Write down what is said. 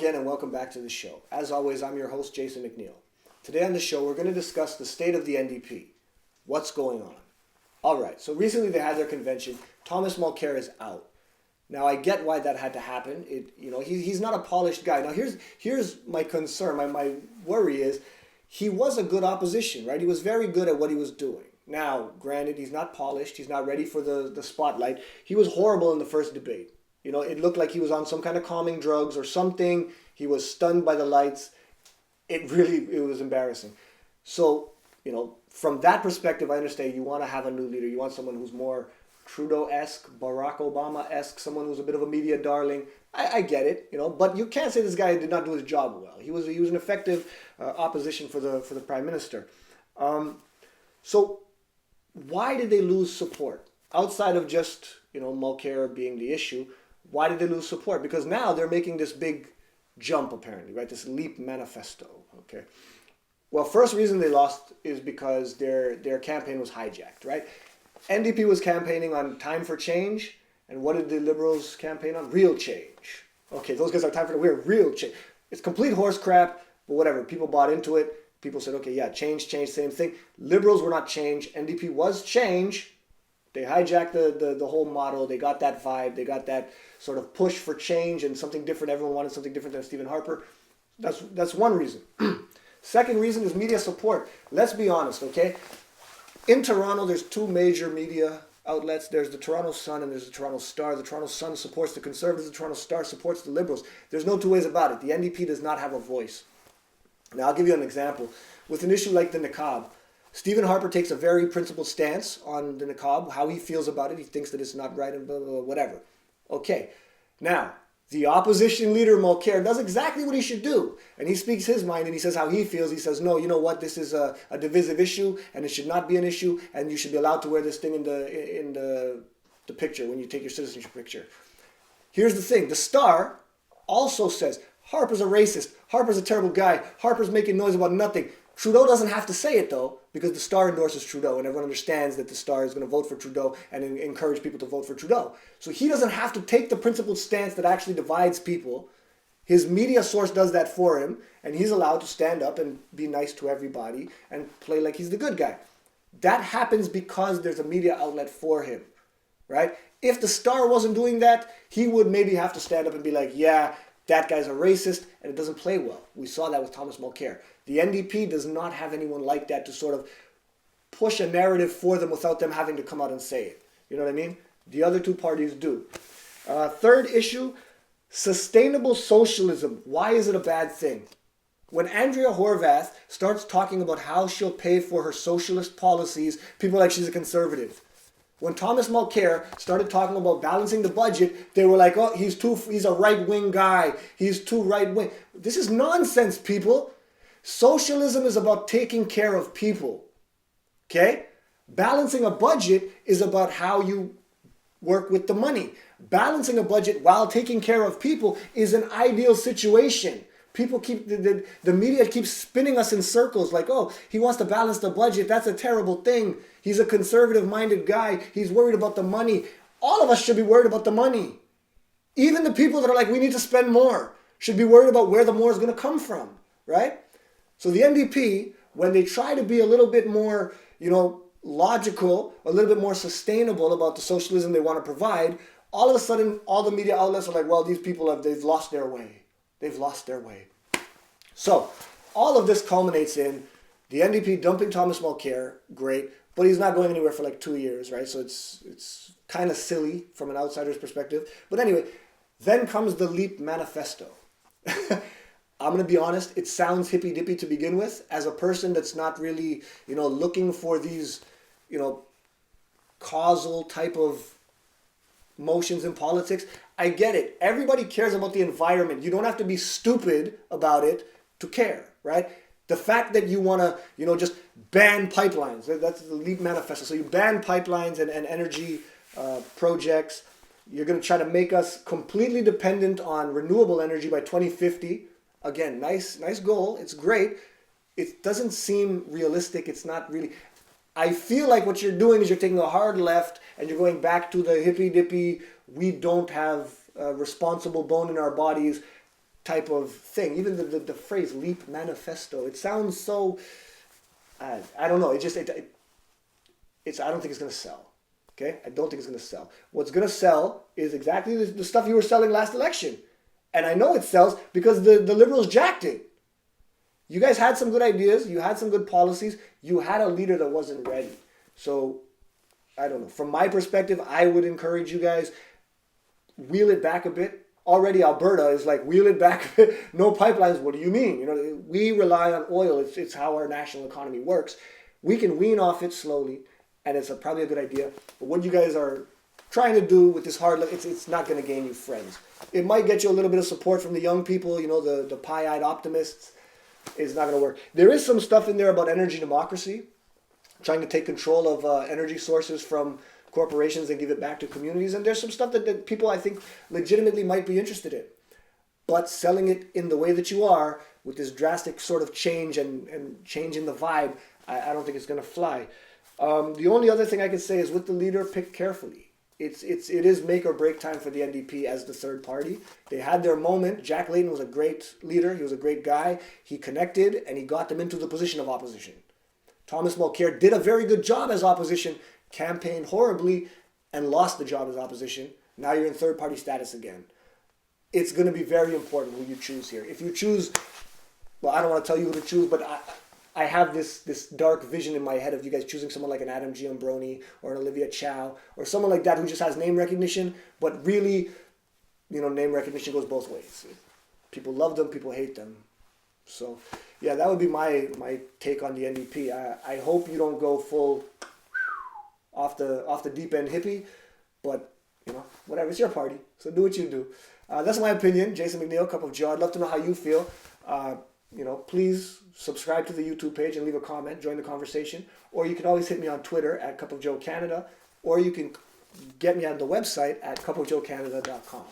again and welcome back to the show. As always, I'm your host, Jason McNeil. Today on the show, we're going to discuss the state of the NDP. What's going on? All right, so recently they had their convention. Thomas Mulcair is out. Now, I get why that had to happen. He's not a polished guy. Now, here's my concern, my worry is he was a good opposition, right? He was very good at what he was doing. Now, granted, he's not polished. He's not ready for the spotlight. He was horrible in the first debate. It looked like he was on some kind of calming drugs or something. He was stunned by the lights. It was embarrassing. So, from that perspective, I understand you want to have a new leader. You want someone who's more Trudeau-esque, Barack Obama-esque, someone who's a bit of a media darling. I get it, but you can't say this guy did not do his job well. He was an effective opposition for the prime minister. So why did they lose support? Outside of just, Mulcair being the issue, why did they lose support? Because now they're making this big jump, apparently, right? This LEAP manifesto, okay? Well, first reason they lost is because their campaign was hijacked, right? NDP was campaigning on time for change, and what did the Liberals campaign on? Real change. Okay, those guys are time for real change. It's complete horse crap, but whatever. People bought into it. People said, okay, yeah, change, same thing. Liberals were not change. NDP was change. They hijacked the whole model. They got that vibe. They got that sort of push for change and something different. Everyone wanted something different than Stephen Harper. That's one reason. Second reason is media support. Let's be honest, okay? In Toronto, there's two major media outlets. There's the Toronto Sun and there's the Toronto Star. The Toronto Sun supports the Conservatives. The Toronto Star supports the Liberals. There's no two ways about it. The NDP does not have a voice. Now, I'll give you an example. With an issue like the niqab, Stephen Harper takes a very principled stance on the niqab, how he feels about it. He thinks that it's not right and blah, blah, blah, whatever. Okay. Now, the opposition leader, Mulcair, does exactly what he should do. And he speaks his mind and he says how he feels. He says, no, you know what? This is a divisive issue and it should not be an issue and you should be allowed to wear this thing in the picture when you take your citizenship picture. Here's the thing. The Star also says, Harper's a racist. Harper's a terrible guy. Harper's making noise about nothing. Trudeau doesn't have to say it, though, because the Star endorses Trudeau, and everyone understands that the Star is going to vote for Trudeau and encourage people to vote for Trudeau. So he doesn't have to take the principled stance that actually divides people. His media source does that for him, and he's allowed to stand up and be nice to everybody and play like he's the good guy. That happens because there's a media outlet for him, right? If the Star wasn't doing that, he would maybe have to stand up and be like, yeah, that guy's a racist, and it doesn't play well. We saw that with Thomas Mulcair. The NDP does not have anyone like that to sort of push a narrative for them without them having to come out and say it. You know what I mean? The other two parties do. Third issue, sustainable socialism. Why is it a bad thing? When Andrea Horwath starts talking about how she'll pay for her socialist policies, people are like she's a conservative. When Thomas Mulcair started talking about balancing the budget, they were like, oh, he's a right-wing guy. He's too right-wing. This is nonsense, people. Socialism is about taking care of people. Okay? Balancing a budget is about how you work with the money. Balancing a budget while taking care of people is an ideal situation. People the media keeps spinning us in circles like, oh, he wants to balance the budget. That's a terrible thing. He's a conservative-minded guy. He's worried about the money. All of us should be worried about the money. Even the people that are like, we need to spend more, should be worried about where the more is going to come from, right? So the NDP, when they try to be a little bit more, logical, a little bit more sustainable about the socialism they want to provide, all of a sudden, all the media outlets are like, well, these people they've lost their way. They've lost their way. So all of this culminates in the NDP dumping Thomas Mulcair, great, but he's not going anywhere for like 2 years, right? So it's kind of silly from an outsider's perspective. But anyway, then comes the LEAP manifesto. I'm going to be honest, it sounds hippy-dippy to begin with. As a person that's not really, looking for these, causal type of motions in politics, I get it. Everybody cares about the environment. You don't have to be stupid about it to care, right? The fact that you want to, just ban pipelines, that's the LEAP manifesto. So you ban pipelines and energy projects. You're going to try to make us completely dependent on renewable energy by 2050. Again, nice goal. It's great. It doesn't seem realistic. It's not really. I feel like what you're doing is you're taking a hard left and you're going back to the hippy-dippy, we don't have a responsible bone in our bodies. type of thing. Even the phrase Leap Manifesto, it sounds so, I don't know, it's I don't think it's going to sell. Okay? I don't think it's going to sell. What's going to sell is exactly the stuff you were selling last election. And I know it sells because the Liberals jacked it. You guys had some good ideas. You had some good policies. You had a leader that wasn't ready. So, I don't know. From my perspective, I would encourage you guys, wheel it back a bit. Already Alberta is like, wheel it back a bit. No pipelines. What do you mean? You know, we rely on oil. It's how our national economy works. We can wean off it slowly, and it's probably a good idea. But what you guys are trying to do with this hard look, it's not going to gain you friends. It might get you a little bit of support from the young people, you know, the pie-eyed optimists. It's not going to work. There is some stuff in there about energy democracy, trying to take control of energy sources from corporations and give it back to communities. And there's some stuff that people, I think, legitimately might be interested in. But selling it in the way that you are, with this drastic sort of change and change in the vibe, I don't think it's going to fly. The only other thing I can say is with the leader, pick carefully. It is make or break time for the NDP as the third party. They had their moment. Jack Layton was a great leader. He was a great guy. He connected and he got them into the position of opposition. Thomas Mulcair did a very good job as opposition, campaigned horribly, and lost the job as opposition. Now you're in third party status again. It's going to be very important who you choose here. If you choose, well, I don't want to tell you who to choose, but I have this dark vision in my head of you guys choosing someone like an Adam Giambroni or an Olivia Chow or someone like that who just has name recognition, but really, you know, name recognition goes both ways. People love them, people hate them. So, yeah, that would be my take on the NDP. I hope you don't go full off the deep end hippie, but, you know, whatever, it's your party, so do what you do. That's my opinion. Jason McNeil, Cup of Joe. I'd love to know how you feel. You know, please subscribe to the YouTube page and leave a comment, join the conversation. Or you can always hit me on Twitter at Cup of Joe Canada, or you can get me on the website at cupofjoecanada.com.